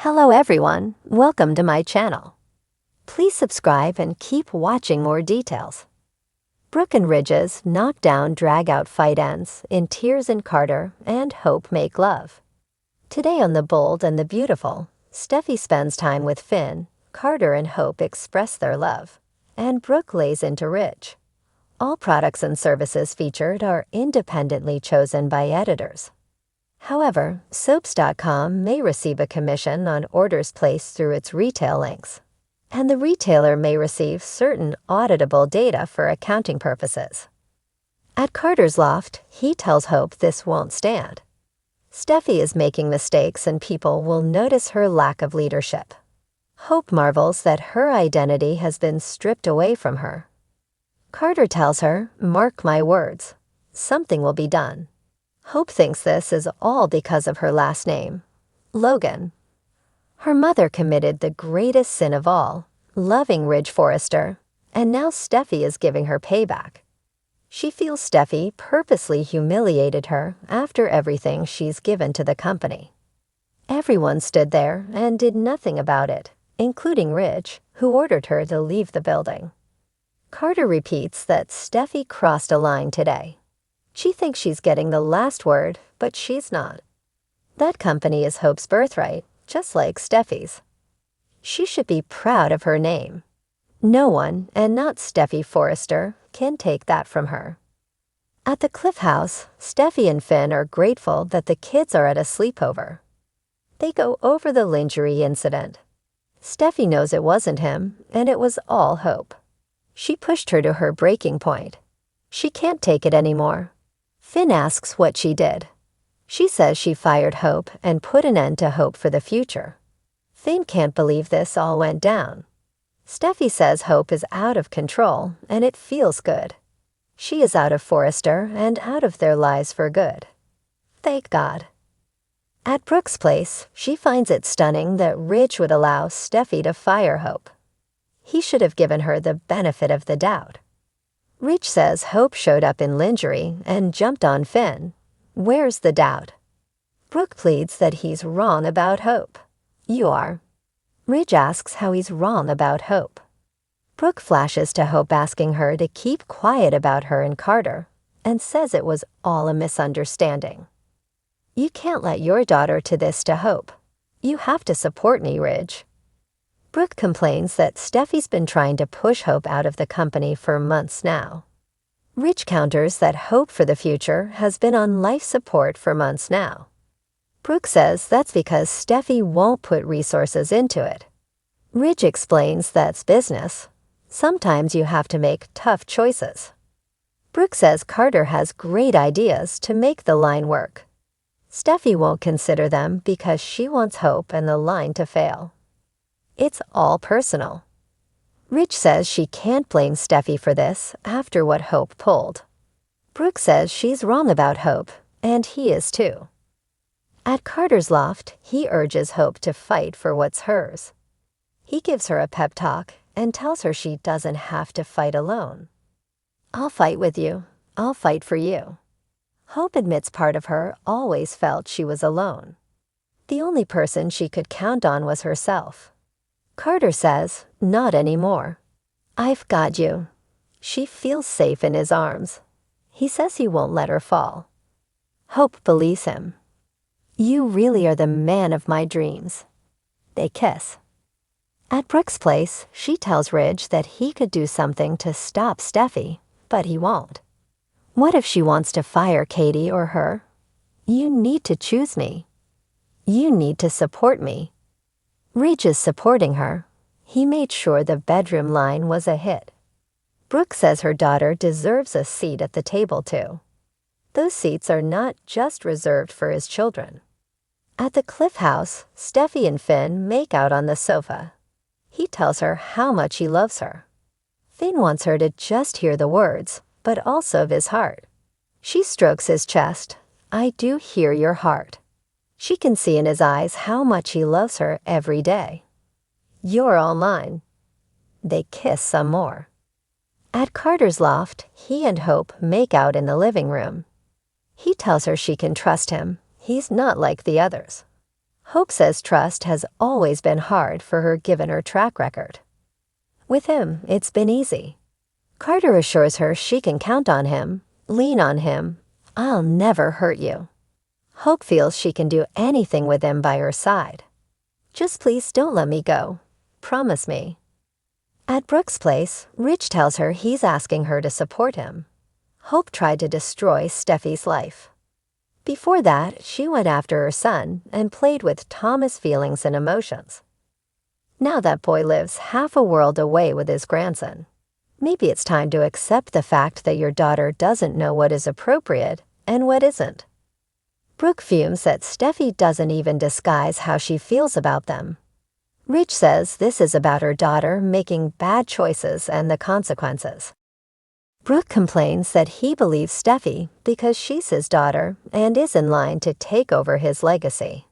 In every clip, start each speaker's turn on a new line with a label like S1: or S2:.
S1: Hello everyone, welcome to my channel. Please subscribe and keep watching more details. Brooke and Ridge's knockdown drag-out fight ends in tears and Carter and Hope make love. Today on The Bold and the Beautiful, Steffi spends time with Finn, Carter and Hope express their love, and Brooke lays into Ridge. All products and services featured are independently chosen by editors. However, Soaps.com may receive a commission on orders placed through its retail links, and the retailer may receive certain auditable data for accounting purposes. At Carter's loft, he tells Hope this won't stand. Steffi is making mistakes and people will notice her lack of leadership. Hope marvels that her identity has been stripped away from her. Carter tells her, "Mark my words, something will be done." Hope thinks this is all because of her last name, Logan. Her mother committed the greatest sin of all, loving Ridge Forrester, and now Steffi is giving her payback. She feels Steffi purposely humiliated her after everything she's given to the company. Everyone stood there and did nothing about it, including Ridge, who ordered her to leave the building. Carter repeats that Steffi crossed a line today. She thinks she's getting the last word, but she's not. That company is Hope's birthright, just like Steffi's. She should be proud of her name. No one, and not Steffi Forrester, can take that from her. At the Cliff House, Steffi and Finn are grateful that the kids are at a sleepover. They go over the lingerie incident. Steffi knows it wasn't him, and it was all Hope. She pushed her to her breaking point. She can't take it anymore. Finn asks what she did. She says she fired Hope and put an end to hope for the future. Finn can't believe this all went down. Steffi says Hope is out of control, and it feels good. She is out of Forrester and out of their lives for good. Thank God. At Brooke's place, she finds it stunning that Ridge would allow Steffi to fire Hope. He should have given her the benefit of the doubt. Ridge says Hope showed up in lingerie and jumped on Finn. Where's the doubt? Brooke pleads that he's wrong about Hope. You are. Ridge asks how he's wrong about Hope. Brooke flashes to Hope asking her to keep quiet about her and Carter, and says it was all a misunderstanding. You can't let your daughter to this to Hope. You have to support me, Ridge. Brooke complains that Steffi's been trying to push Hope out of the company for months now. Ridge counters that Hope for the future has been on life support for months now. Brooke says that's because Steffi won't put resources into it. Ridge explains that's business. Sometimes you have to make tough choices. Brooke says Carter has great ideas to make the line work. Steffi won't consider them because she wants Hope and the line to fail. It's all personal. Ridge says she can't blame Steffi for this after what Hope pulled. Brooke says she's wrong about Hope, and he is too. At Carter's loft, he urges Hope to fight for what's hers. He gives her a pep talk and tells her she doesn't have to fight alone. I'll fight with you. I'll fight for you. Hope admits part of her always felt she was alone. The only person she could count on was herself. Carter says, not anymore. I've got you. She feels safe in his arms. He says he won't let her fall. Hope believes him. You really are the man of my dreams. They kiss. At Brooke's place, she tells Ridge that he could do something to stop Steffi, but he won't. What if she wants to fire Katie or her? You need to choose me. You need to support me. Ridge is supporting her. He made sure the bedroom line was a hit. Brooke says her daughter deserves a seat at the table too. Those seats are not just reserved for his children. At the Cliff House, Steffi and Finn make out on the sofa. He tells her how much he loves her. Finn wants her to just hear the words, but also of his heart. She strokes his chest. I do hear your heart. She can see in his eyes how much he loves her every day. You're all mine. They kiss some more. At Carter's loft, he and Hope make out in the living room. He tells her she can trust him. He's not like the others. Hope says trust has always been hard for her given her track record. With him, it's been easy. Carter assures her she can count on him, lean on him. I'll never hurt you. Hope feels she can do anything with him by her side. Just please don't let me go. Promise me. At Brooke's place, Rich tells her he's asking her to support him. Hope tried to destroy Steffi's life. Before that, she went after her son and played with Thomas' feelings and emotions. Now that boy lives half a world away with his grandson. Maybe it's time to accept the fact that your daughter doesn't know what is appropriate and what isn't. Brooke fumes that Steffi doesn't even disguise how she feels about them. Rich says this is about her daughter making bad choices and the consequences. Brooke complains that he believes Steffi because she's his daughter and is in line to take over his legacy.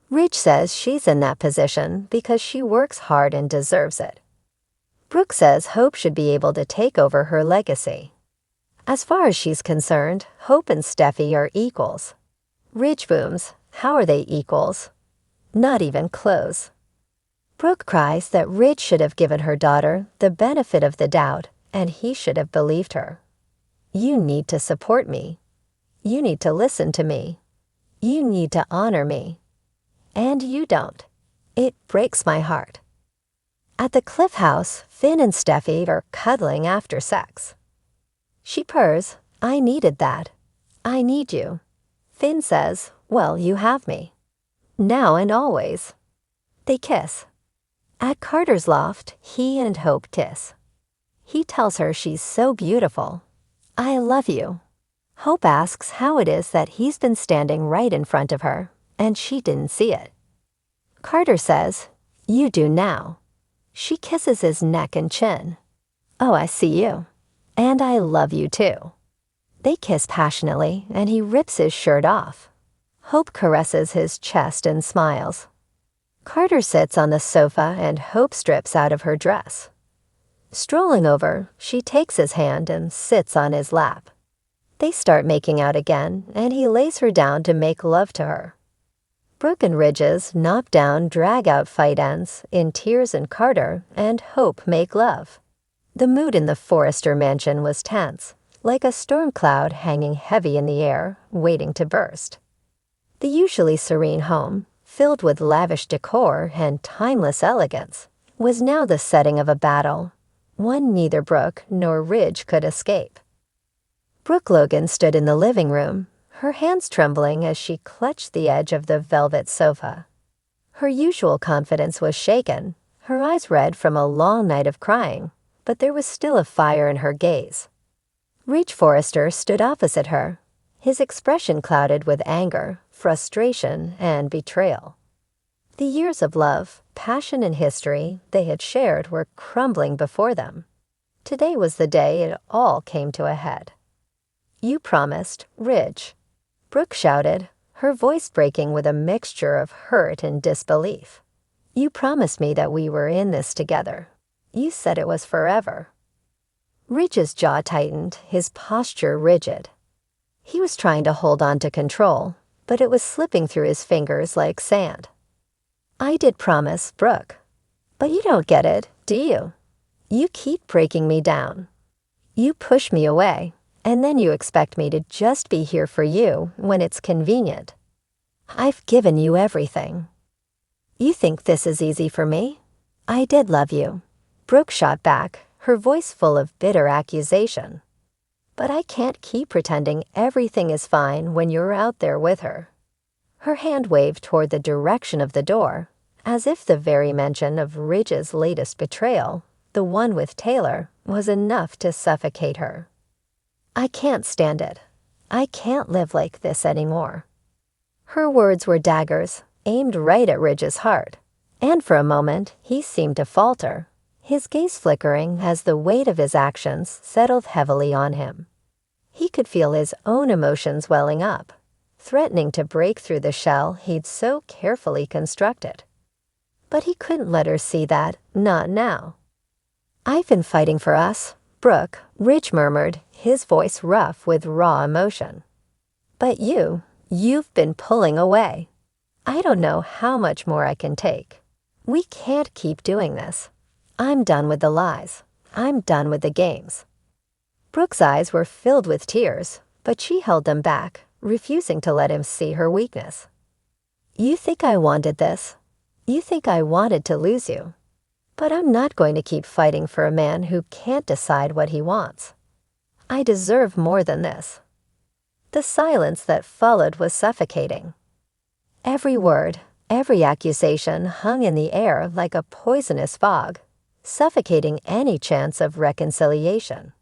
S1: Rich says she's in that position because she works hard and deserves it. Brooke says Hope should be able to take over her legacy. As far as she's concerned, Hope and Steffi are equals. Rich booms, how are they equals? Not even close. Brooke cries that Rich should have given her daughter the benefit of the doubt and he should have believed her. You need to support me. You need to listen to me. You need to honor me. And you don't. It breaks my heart. At the Cliff House, Finn and Steffi are cuddling after sex. She purrs, I needed that. I need you. Finn says, well, you have me. Now and always. They kiss. At Carter's loft, he and Hope kiss. He tells her she's so beautiful. I love you. Hope asks how it is that he's been standing right in front of her, and she didn't see it. Carter says, you do now. She kisses his neck and chin. Oh, I see you. And I love you too. They kiss passionately, and he rips his shirt off. Hope caresses his chest and smiles. Carter sits on the sofa and Hope strips out of her dress. Strolling over, she takes his hand and sits on his lap. They start making out again, and he lays her down to make love to her. Brooke and Ridge's knock-down, drag-out fight ends in tears and Carter and Hope make love. The mood in the Forrester mansion was tense, like a storm cloud hanging heavy in the air, waiting to burst. The usually serene home, filled with lavish decor and timeless elegance, was now the setting of a battle, one neither Brooke nor Ridge could escape. Brooke Logan stood in the living room, her hands trembling as she clutched the edge of the velvet sofa. Her usual confidence was shaken, her eyes red from a long night of crying, but there was still a fire in her gaze. Ridge Forrester stood opposite her, his expression clouded with anger, frustration, and betrayal. The years of love, passion, and history they had shared were crumbling before them. Today was the day it all came to a head. You promised, Ridge. Brooke shouted, her voice breaking with a mixture of hurt and disbelief. You promised me that we were in this together. You said it was forever. Ridge's jaw tightened, his posture rigid. He was trying to hold on to control, but it was slipping through his fingers like sand. I did promise, Brooke. But you don't get it, do you? You keep breaking me down. You push me away. And then you expect me to just be here for you when it's convenient. I've given you everything. You think this is easy for me? I did love you. Brooke shot back, her voice full of bitter accusation. But I can't keep pretending everything is fine when you're out there with her. Her hand waved toward the direction of the door, as if the very mention of Ridge's latest betrayal, the one with Taylor, was enough to suffocate her. I can't stand it. I can't live like this anymore. Her words were daggers, aimed right at Ridge's heart, and for a moment he seemed to falter, his gaze flickering as the weight of his actions settled heavily on him. He could feel his own emotions welling up, threatening to break through the shell he'd so carefully constructed. But he couldn't let her see that, not now. I've been fighting for us, Brooke, Ridge murmured, his voice rough with raw emotion. But you've been pulling away. I don't know how much more I can take. We can't keep doing this. I'm done with the lies. I'm done with the games. Brooke's eyes were filled with tears, but she held them back, refusing to let him see her weakness. You think I wanted this? You think I wanted to lose you? But I'm not going to keep fighting for a man who can't decide what he wants. I deserve more than this. The silence that followed was suffocating. Every word, every accusation hung in the air like a poisonous fog, suffocating any chance of reconciliation.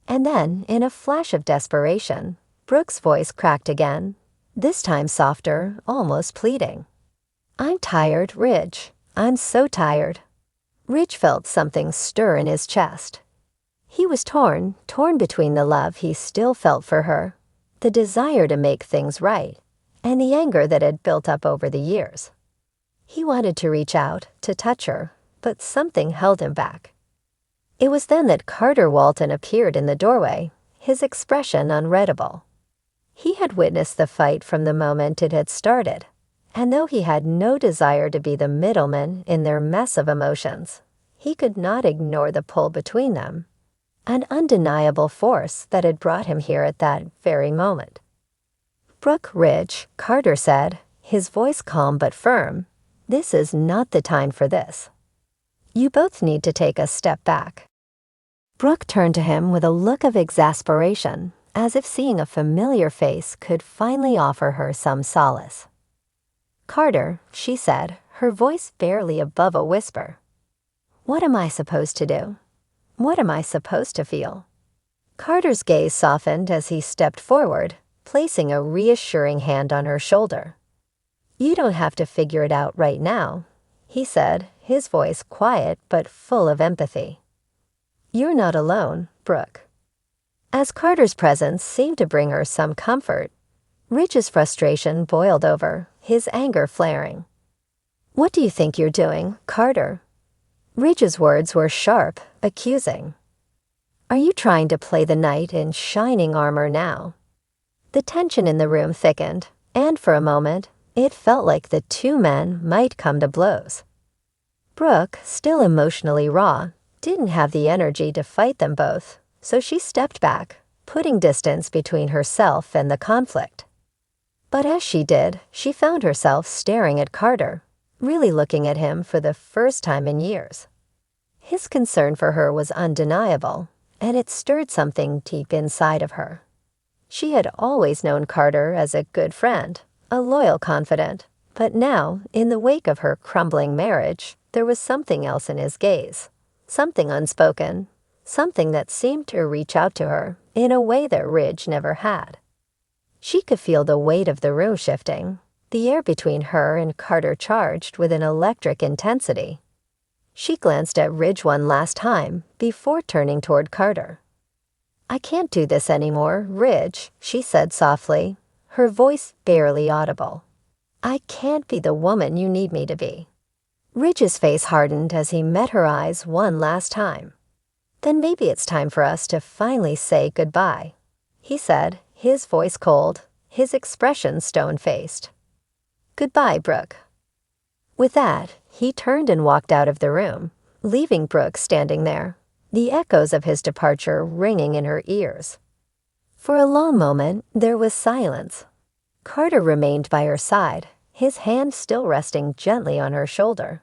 S1: And then, in a flash of desperation, Brooke's voice cracked again, this time softer, almost pleading. I'm tired, Ridge. I'm so tired. Ridge felt something stir in his chest. He was torn between the love he still felt for her, the desire to make things right, and the anger that had built up over the years. He wanted to reach out, to touch her, but something held him back. It was then that Carter Walton appeared in the doorway, his expression unreadable. He had witnessed the fight from the moment it had started, and though he had no desire to be the middleman in their mess of emotions, he could not ignore the pull between them, an undeniable force that had brought him here at that very moment. Brooke, Ridge, Carter said, his voice calm but firm, this is not the time for this. You both need to take a step back. Brooke turned to him with a look of exasperation, as if seeing a familiar face could finally offer her some solace. Carter, she said, her voice barely above a whisper. What am I supposed to do? What am I supposed to feel? Carter's gaze softened as he stepped forward, placing a reassuring hand on her shoulder. You don't have to figure it out right now, he said, his voice quiet but full of empathy. You're not alone, Brooke. As Carter's presence seemed to bring her some comfort, Ridge's frustration boiled over, his anger flaring. What do you think you're doing, Carter? Ridge's words were sharp, accusing. Are you trying to play the knight in shining armor now? The tension in the room thickened, and for a moment, it felt like the two men might come to blows. Brooke, still emotionally raw, didn't have the energy to fight them both, so she stepped back, putting distance between herself and the conflict. But as she did, she found herself staring at Carter, really looking at him for the first time in years. His concern for her was undeniable, and it stirred something deep inside of her. She had always known Carter as a good friend, a loyal confidant, but now, in the wake of her crumbling marriage, there was something else in his gaze, something unspoken, something that seemed to reach out to her in a way that Ridge never had. She could feel the weight of the room shifting, the air between her and Carter charged with an electric intensity. She glanced at Ridge one last time before turning toward Carter. I can't do this anymore, Ridge, she said softly, her voice barely audible. I can't be the woman you need me to be. Ridge's face hardened as he met her eyes one last time. Then maybe it's time for us to finally say goodbye, he said, his voice cold, his expression stone-faced. Goodbye, Brooke. With that, he turned and walked out of the room, leaving Brooke standing there, the echoes of his departure ringing in her ears. For a long moment, there was silence. Carter remained by her side, his hand still resting gently on her shoulder.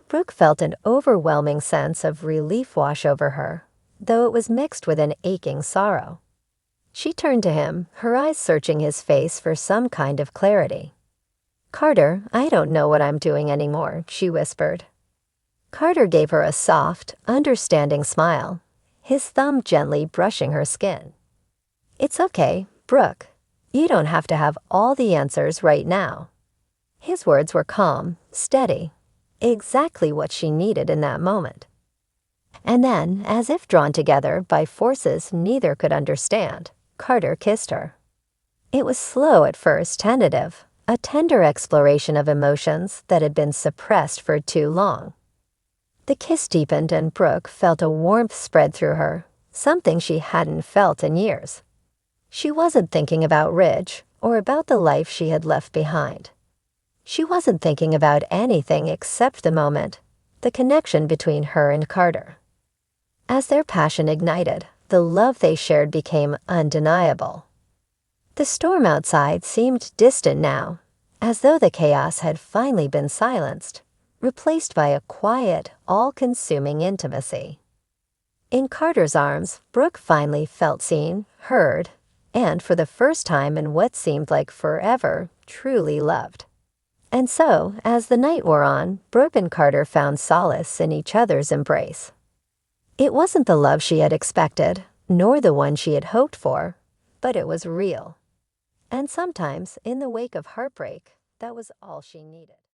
S1: Brooke felt an overwhelming sense of relief wash over her, though it was mixed with an aching sorrow. She turned to him, her eyes searching his face for some kind of clarity. Carter, I don't know what I'm doing anymore, she whispered. Carter gave her a soft, understanding smile, his thumb gently brushing her skin. It's okay, Brooke. You don't have to have all the answers right now. His words were calm, steady, exactly what she needed in that moment. And then, as if drawn together by forces neither could understand, Carter kissed her. It was slow at first, tentative, a tender exploration of emotions that had been suppressed for too long. The kiss deepened and Brooke felt a warmth spread through her, something she hadn't felt in years. She wasn't thinking about Ridge or about the life she had left behind. She wasn't thinking about anything except the moment, the connection between her and Carter. As their passion ignited, the love they shared became undeniable. The storm outside seemed distant now, as though the chaos had finally been silenced, replaced by a quiet, all-consuming intimacy. In Carter's arms, Brooke finally felt seen, heard, and for the first time in what seemed like forever, truly loved. And so, as the night wore on, Brooke and Carter found solace in each other's embrace. It wasn't the love she had expected, nor the one she had hoped for, but it was real. And sometimes, in the wake of heartbreak, that was all she needed.